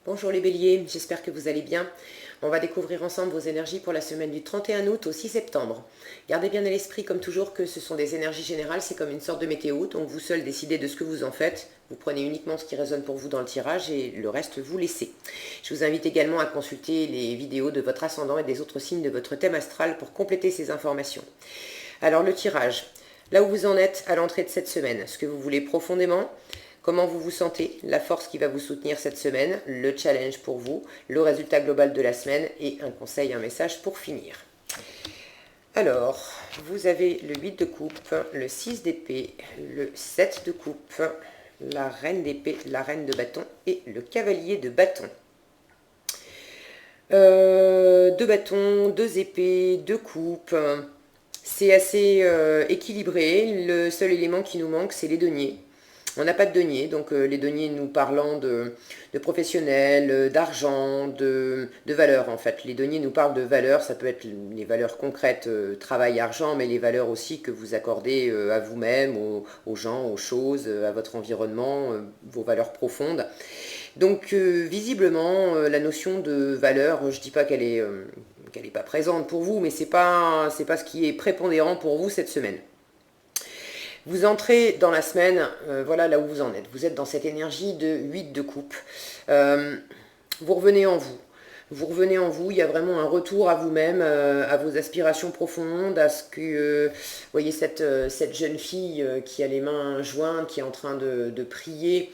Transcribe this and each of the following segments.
Bonjour les béliers, j'espère que vous allez bien. On va découvrir ensemble vos énergies pour la semaine du 31 août au 6 septembre. Gardez bien à l'esprit comme toujours que ce sont des énergies générales, c'est comme une sorte de météo, donc vous seul décidez de ce que vous en faites. Vous prenez uniquement ce qui résonne pour vous dans le tirage et le reste vous laissez. Je vous invite également à consulter les vidéos de votre ascendant et des autres signes de votre thème astral pour compléter ces informations. Alors le tirage, là où vous en êtes à l'entrée de cette semaine, ce que vous voulez profondément, comment vous vous sentez, la force qui va vous soutenir cette semaine, le challenge pour vous, le résultat global de la semaine et un conseil, un message pour finir. Alors, vous avez le 8 de coupe, le 6 d'épée, le 7 de coupe, la reine d'épée, la reine de bâton et le cavalier de bâton. Deux bâtons, deux épées, deux coupes. C'est assez équilibré. Le seul élément qui nous manque, c'est les deniers. On n'a pas de denier, donc les deniers nous parlant de professionnels, d'argent, de valeurs en fait. Les deniers nous parlent de valeurs, ça peut être les valeurs concrètes, travail, argent, mais les valeurs aussi que vous accordez à vous-même, aux gens, aux choses, à votre environnement, vos valeurs profondes. Donc visiblement, la notion de valeur, je ne dis pas qu'elle est pas présente pour vous, mais c'est pas ce qui est prépondérant pour vous cette semaine. Vous entrez dans la semaine, voilà là où vous en êtes. Vous êtes dans cette énergie de 8 de coupe. Vous revenez en vous. Vous revenez en vous, il y a vraiment un retour à vous-même, à vos aspirations profondes, à ce que, vous voyez cette jeune fille qui a les mains jointes, qui est en train de prier.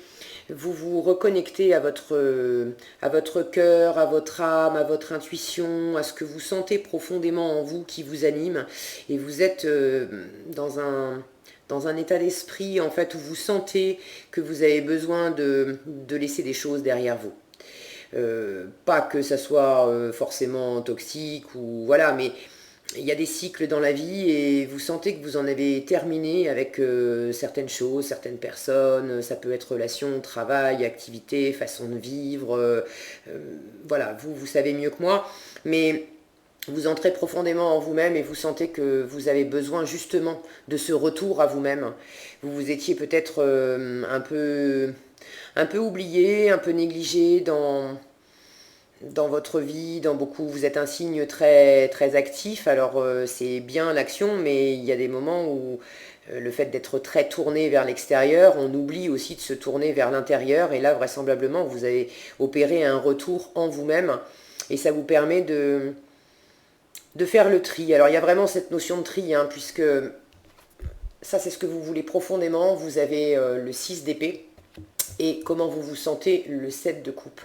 Vous vous reconnectez à votre cœur, à votre âme, à votre intuition, à ce que vous sentez profondément en vous qui vous anime. Et vous êtes dans un état d'esprit en fait où vous sentez que vous avez besoin de laisser des choses derrière vous. Pas que ça soit forcément toxique ou voilà, mais il y a des cycles dans la vie et vous sentez que vous en avez terminé avec certaines choses, certaines personnes, ça peut être relation, travail, activité, façon de vivre, voilà, vous savez mieux que moi, mais vous entrez profondément en vous-même et vous sentez que vous avez besoin justement de ce retour à vous-même. Vous vous étiez peut-être un peu oublié, un peu négligé dans votre vie, dans beaucoup, vous êtes un signe très, très actif, alors c'est bien l'action, mais il y a des moments où le fait d'être très tourné vers l'extérieur, on oublie aussi de se tourner vers l'intérieur, et là vraisemblablement vous avez opéré un retour en vous-même, et ça vous permet de faire le tri. Alors il y a vraiment cette notion de tri, hein, puisque ça c'est ce que vous voulez profondément, vous avez le 6 d'épée, et comment vous vous sentez le 7 de coupe.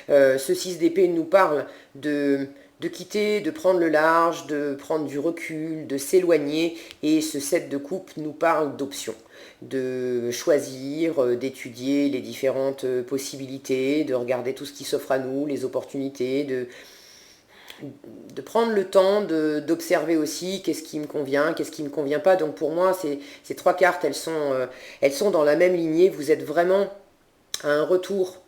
Ce 6 d'épée nous parle de quitter, de prendre le large, de prendre du recul, de s'éloigner, et ce 7 de coupe nous parle d'options, de choisir, d'étudier les différentes possibilités, de regarder tout ce qui s'offre à nous, les opportunités, de prendre le temps d'observer aussi qu'est-ce qui me convient, qu'est-ce qui ne me convient pas. Donc pour moi, ces trois cartes, elles sont dans la même lignée. Vous êtes vraiment à un retour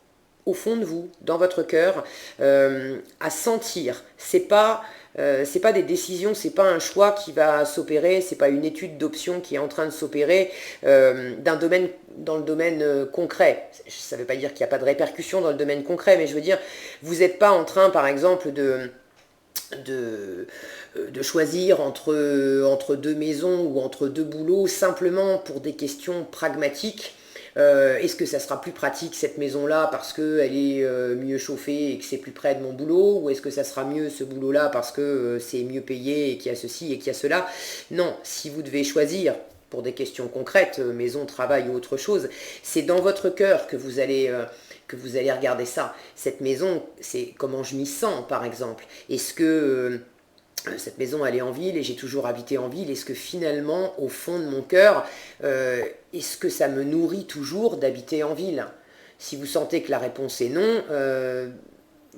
au fond de vous, dans votre cœur, à sentir. C'est pas des décisions, c'est pas un choix qui va s'opérer, c'est pas une étude d'options qui est en train de s'opérer dans le domaine concret. Ça ne veut pas dire qu'il n'y a pas de répercussions dans le domaine concret, mais je veux dire, vous n'êtes pas en train, par exemple, de choisir entre deux maisons ou entre deux boulots simplement pour des questions pragmatiques. Est-ce que ça sera plus pratique cette maison-là parce qu'elle est mieux chauffée et que c'est plus près de mon boulot, ou est-ce que ça sera mieux ce boulot-là parce que c'est mieux payé et qu'il y a ceci et qu'il y a cela? Non, si vous devez choisir pour des questions concrètes, maison, travail ou autre chose, c'est dans votre cœur que vous allez regarder ça. Cette maison, c'est comment je m'y sens par exemple. Est-ce que cette maison elle est en ville et j'ai toujours habité en ville, est-ce que finalement au fond de mon cœur, est-ce que ça me nourrit toujours d'habiter en ville? Si vous sentez que la réponse est non,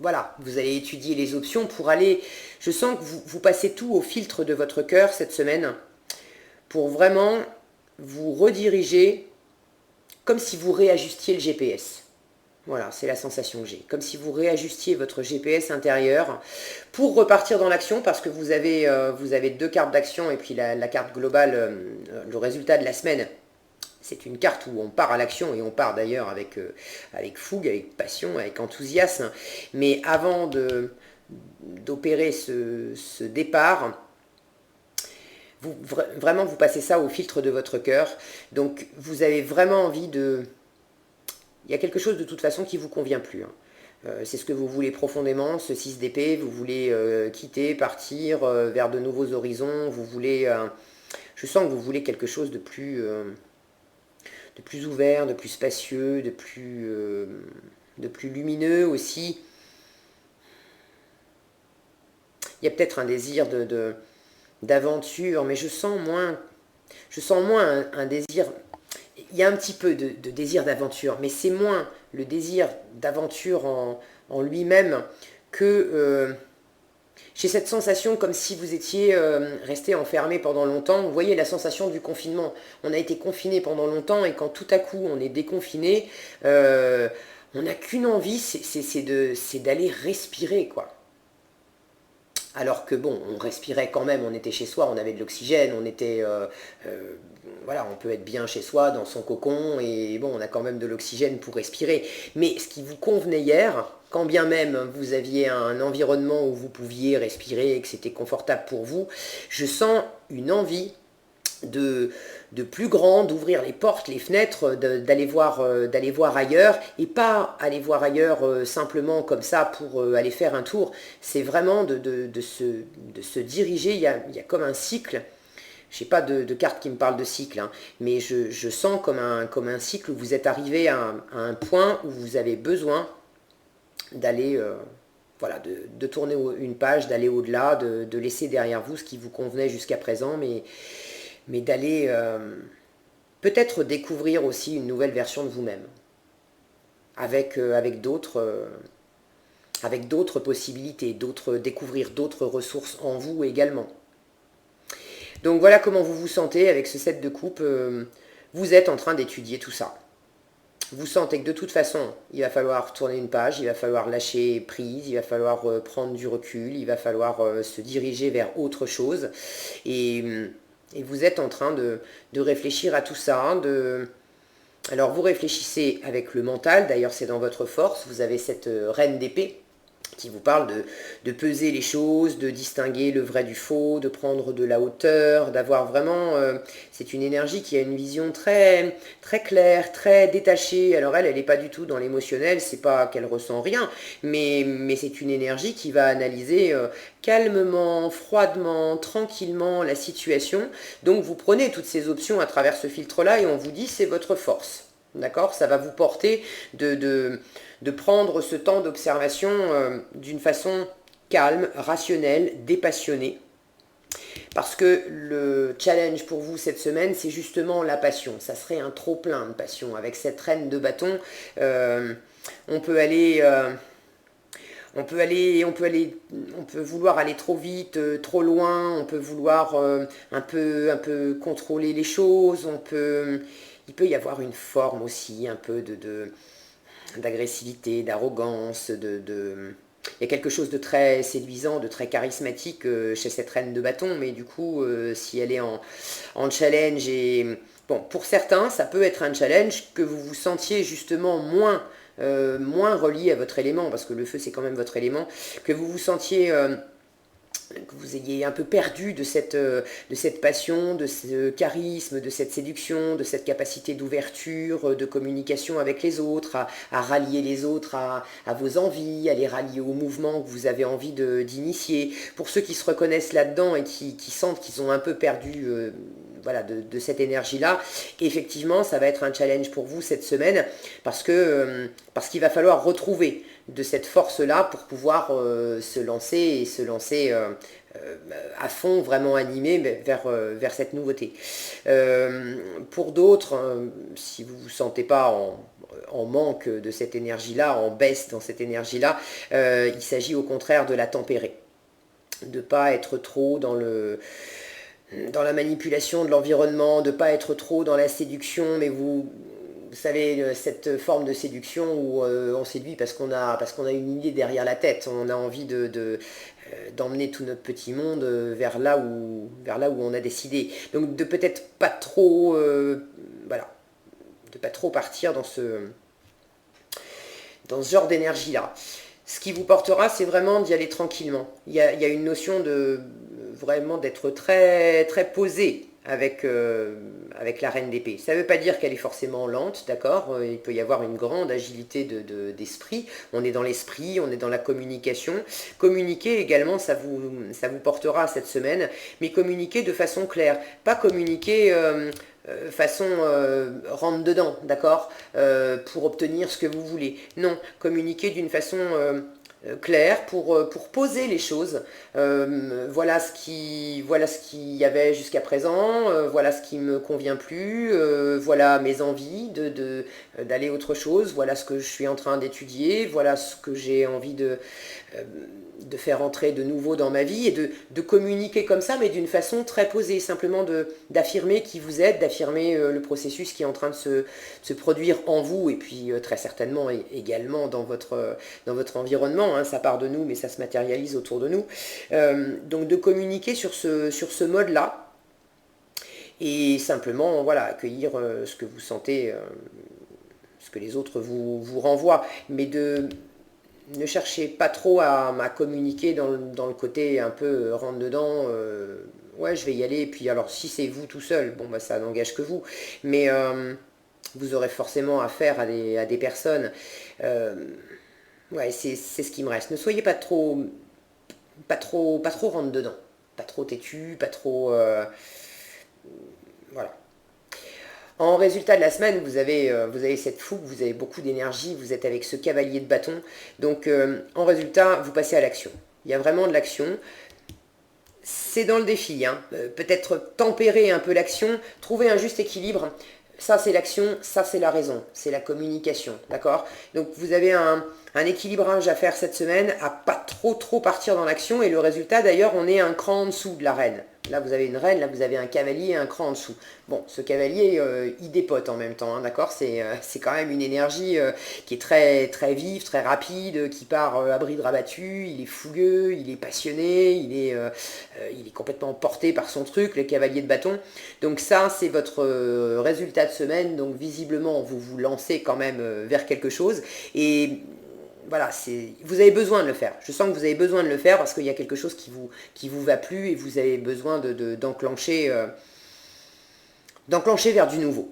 voilà, vous allez étudier les options pour aller, je sens que vous passez tout au filtre de votre cœur cette semaine pour vraiment vous rediriger comme si vous réajustiez le GPS. Voilà, c'est la sensation que j'ai. Comme si vous réajustiez votre GPS intérieur pour repartir dans l'action, parce que vous avez deux cartes d'action et puis la carte globale, le résultat de la semaine C'est une carte où on part à l'action et on part d'ailleurs avec fougue, avec passion, avec enthousiasme. Mais avant d'opérer ce départ, vraiment vous passez ça au filtre de votre cœur. Donc vous avez vraiment envie de... Il y a quelque chose de toute façon qui ne vous convient plus. Hein. C'est ce que vous voulez profondément, ce 6 d'épée, vous voulez quitter, partir vers de nouveaux horizons, vous voulez... je sens que vous voulez quelque chose de plus ouvert, de plus spacieux, de plus lumineux aussi. Il y a peut-être un désir d'aventure, mais je sens moins un désir. Il y a un petit peu de désir d'aventure, mais c'est moins le désir d'aventure en lui-même que j'ai cette sensation comme si vous étiez resté enfermé pendant longtemps. Vous voyez la sensation du confinement. On a été confiné pendant longtemps et quand tout à coup on est déconfiné, on n'a qu'une envie, c'est d'aller respirer, quoi. Alors que bon, on respirait quand même, on était chez soi, on avait de l'oxygène, voilà, on peut être bien chez soi, dans son cocon, et bon, on a quand même de l'oxygène pour respirer. Mais ce qui vous convenait hier, quand bien même vous aviez un environnement où vous pouviez respirer et que c'était confortable pour vous, je sens une envie de plus grand, d'ouvrir les portes, les fenêtres, d'aller voir ailleurs, et pas aller voir ailleurs simplement comme ça pour aller faire un tour. C'est vraiment de se diriger, il y a comme un cycle. Je n'ai pas de carte qui me parle de cycle, hein, mais je sens comme un cycle où vous êtes arrivé à un point où vous avez besoin d'aller... voilà, de tourner une page, d'aller au-delà, de laisser derrière vous ce qui vous convenait jusqu'à présent, mais d'aller peut-être découvrir aussi une nouvelle version de vous-même, avec d'autres possibilités, découvrir d'autres ressources en vous également. Donc voilà comment vous vous sentez avec ce 7 de coupe. Vous êtes en train d'étudier tout ça. Vous sentez que de toute façon, il va falloir tourner une page, il va falloir lâcher prise, il va falloir prendre du recul, il va falloir se diriger vers autre chose. Et vous êtes en train de réfléchir à tout ça. Alors vous réfléchissez avec le mental, d'ailleurs c'est dans votre force, vous avez cette reine d'épée qui vous parle de peser les choses, de distinguer le vrai du faux, de prendre de la hauteur, d'avoir vraiment... c'est une énergie qui a une vision très, très claire, très détachée. Alors elle n'est pas du tout dans l'émotionnel, c'est pas qu'elle ressent rien, mais c'est une énergie qui va analyser calmement, froidement, tranquillement la situation. Donc vous prenez toutes ces options à travers ce filtre-là et on vous dit c'est votre force. D'accord? Ça va vous porter de prendre ce temps d'observation d'une façon calme, rationnelle, dépassionnée. Parce que le challenge pour vous cette semaine, c'est justement la passion. Ça serait un trop-plein de passion. Avec cette reine de bâton, on peut aller... on peut vouloir aller trop vite, trop loin, on peut vouloir un peu contrôler les choses, il peut y avoir une forme aussi, un peu d'agressivité, d'arrogance, il y a quelque chose de très séduisant, de très charismatique chez cette reine de bâton, mais du coup, si elle est en challenge bon, pour certains, ça peut être un challenge que vous vous sentiez justement moins relié à votre élément, parce que le feu c'est quand même votre élément, que vous vous sentiez... que vous ayez un peu perdu de cette passion, de ce charisme, de cette séduction, de cette capacité d'ouverture, de communication avec les autres, à rallier les autres à vos envies, à les rallier au mouvement que vous avez envie d'initier. Pour ceux qui se reconnaissent là-dedans et qui sentent qu'ils ont un peu perdu voilà, de cette énergie-là, effectivement, ça va être un challenge pour vous cette semaine parce qu'il va falloir retrouver de cette force-là pour pouvoir se lancer à fond, vraiment animé vers cette nouveauté. Pour d'autres, si vous ne vous sentez pas en manque de cette énergie-là, en baisse dans cette énergie-là, il s'agit au contraire de la tempérer, de ne pas être trop dans la manipulation de l'environnement, de ne pas être trop dans la séduction, mais vous savez, cette forme de séduction où on séduit parce qu'on a une idée derrière la tête, on a envie d'emmener tout notre petit monde vers là où on a décidé. Donc de peut-être pas trop voilà, pas trop partir dans ce genre d'énergie-là. Ce qui vous portera, c'est vraiment d'y aller tranquillement. Il y a une notion de vraiment d'être très, très posé avec la reine d'épée. Ça ne veut pas dire qu'elle est forcément lente, d'accord? Il peut y avoir une grande agilité d'esprit. On est dans l'esprit, on est dans la communication. Communiquer également, ça vous portera cette semaine, mais communiquer de façon claire. Pas communiquer façon rentre dedans, d'accord, pour obtenir ce que vous voulez. Non, communiquer d'une façon claire pour poser les choses. Voilà ce qu'il y avait jusqu'à présent, voilà ce qui me convient plus, voilà mes envies d'aller autre chose, voilà ce que je suis en train d'étudier, voilà ce que j'ai envie de faire entrer de nouveau dans ma vie et de communiquer comme ça, mais d'une façon très posée, simplement d'affirmer qui vous êtes, d'affirmer le processus qui est en train de se produire en vous et puis très certainement également dans votre environnement, hein. Ça part de nous mais ça se matérialise autour de nous. Donc de communiquer sur ce mode-là et simplement voilà, accueillir ce que vous sentez, ce que les autres vous renvoient, mais ne cherchez pas trop à communiquer dans le côté un peu rentre dedans, ouais je vais y aller, et puis alors si c'est vous tout seul, bon bah ça n'engage que vous, mais vous aurez forcément affaire à des personnes, ouais c'est ce qui me reste. Ne soyez pas trop rentre dedans, pas trop têtu, pas trop, voilà. En résultat de la semaine, vous avez cette fougue, vous avez beaucoup d'énergie, vous êtes avec ce cavalier de bâton. Donc en résultat, vous passez à l'action. Il y a vraiment de l'action. C'est dans le défi, hein. Peut-être tempérer un peu l'action, trouver un juste équilibre. Ça c'est l'action, ça c'est la raison, c'est la communication, d'accord? Donc vous avez un équilibrage à faire cette semaine, à pas trop partir dans l'action, et le résultat d'ailleurs, on est un cran en dessous de la reine. Là vous avez une reine, là vous avez un cavalier, un cran en dessous. Bon, ce cavalier, il dépote en même temps, hein, d'accord? C'est quand même une énergie qui est très, très vive, très rapide, qui part à bride rabattue, il est fougueux, il est passionné, il est complètement porté par son truc, le cavalier de bâton. Donc ça, c'est votre résultat de semaine, donc visiblement, vous vous lancez quand même vers quelque chose, et voilà, vous avez besoin de le faire. Je sens que vous avez besoin de le faire parce qu'il y a quelque chose qui vous va plus et vous avez besoin d'enclencher vers du nouveau.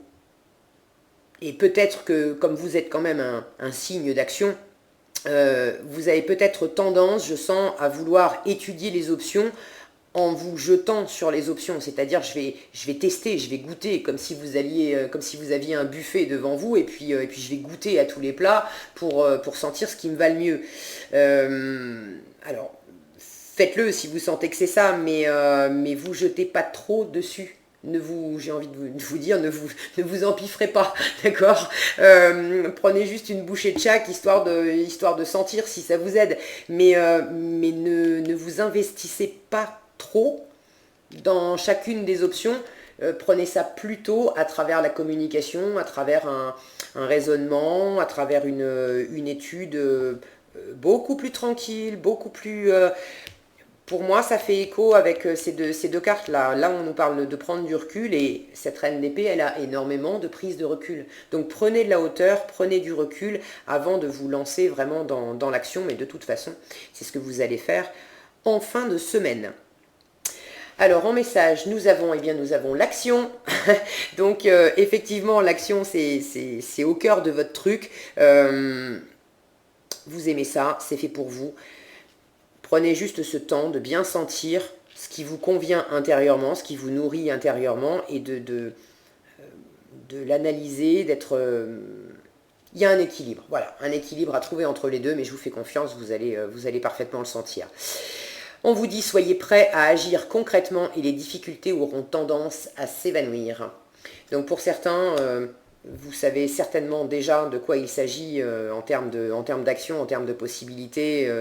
Et peut-être que, comme vous êtes quand même un signe d'action, vous avez peut-être tendance, je sens, à vouloir étudier les options en vous jetant sur les options, c'est-à-dire je vais tester, je vais goûter, comme si vous aviez un buffet devant vous, et puis je vais goûter à tous les plats pour sentir ce qui me va le mieux. Alors, faites-le si vous sentez que c'est ça, mais vous jetez pas trop dessus. J'ai envie de vous dire, ne vous empiffrez pas, d'accord? Prenez juste une bouchée de chaque, histoire de sentir si ça vous aide, mais ne vous investissez pas trop dans chacune des options. Prenez ça plutôt à travers la communication, à travers un raisonnement, à travers une étude beaucoup plus tranquille, beaucoup plus... pour moi, ça fait écho avec ces deux cartes-là. Là, on nous parle de prendre du recul, et cette reine d'épée, elle a énormément de prise de recul. Donc prenez de la hauteur, prenez du recul avant de vous lancer vraiment dans l'action, mais de toute façon, c'est ce que vous allez faire en fin de semaine. Alors en message, nous avons l'action. Donc effectivement, l'action, c'est au cœur de votre truc. Vous aimez ça, c'est fait pour vous. Prenez juste ce temps de bien sentir ce qui vous convient intérieurement, ce qui vous nourrit intérieurement, et de l'analyser, d'être... il y a un équilibre, voilà, un équilibre à trouver entre les deux, mais je vous fais confiance, vous allez parfaitement le sentir. On vous dit, soyez prêts à agir concrètement et les difficultés auront tendance à s'évanouir. Donc pour certains, vous savez certainement déjà de quoi il s'agit en termes d'action, en termes de possibilités,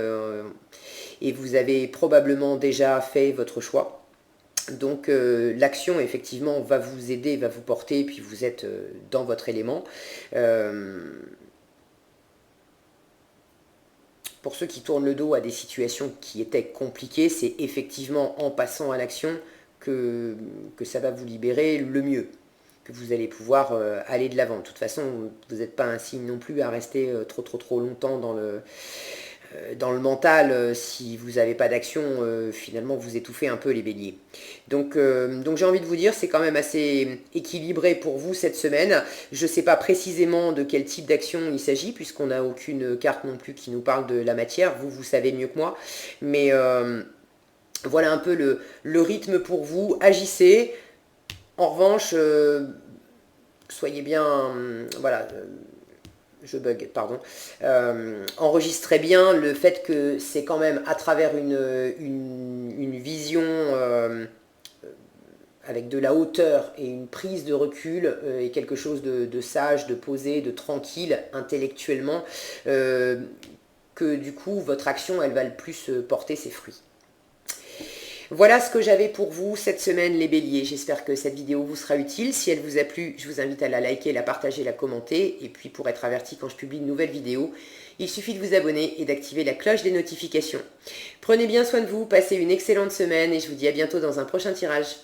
et vous avez probablement déjà fait votre choix. Donc l'action effectivement va vous aider, va vous porter, puis vous êtes dans votre élément. Pour ceux qui tournent le dos à des situations qui étaient compliquées, c'est effectivement en passant à l'action que ça va vous libérer le mieux. que vous allez pouvoir aller de l'avant. De toute façon, vous n'êtes pas un signe non plus à rester trop longtemps dans le mental. Si vous n'avez pas d'action, finalement vous étouffez un peu les béliers. Donc j'ai envie de vous dire, c'est quand même assez équilibré pour vous cette semaine. Je ne sais pas précisément de quel type d'action il s'agit, puisqu'on n'a aucune carte non plus qui nous parle de la matière. Vous savez mieux que moi. Mais voilà un peu le rythme pour vous. Agissez. En revanche, soyez bien... voilà... je bug, pardon, enregistrez bien le fait que c'est quand même à travers une vision avec de la hauteur et une prise de recul et quelque chose de sage, de posé, de tranquille intellectuellement, que du coup votre action elle va le plus porter ses fruits. Voilà ce que j'avais pour vous cette semaine les béliers. J'espère que cette vidéo vous sera utile. Si elle vous a plu, je vous invite à la liker, la partager, la commenter. Et puis pour être averti quand je publie une nouvelle vidéo, il suffit de vous abonner et d'activer la cloche des notifications. Prenez bien soin de vous, passez une excellente semaine et je vous dis à bientôt dans un prochain tirage.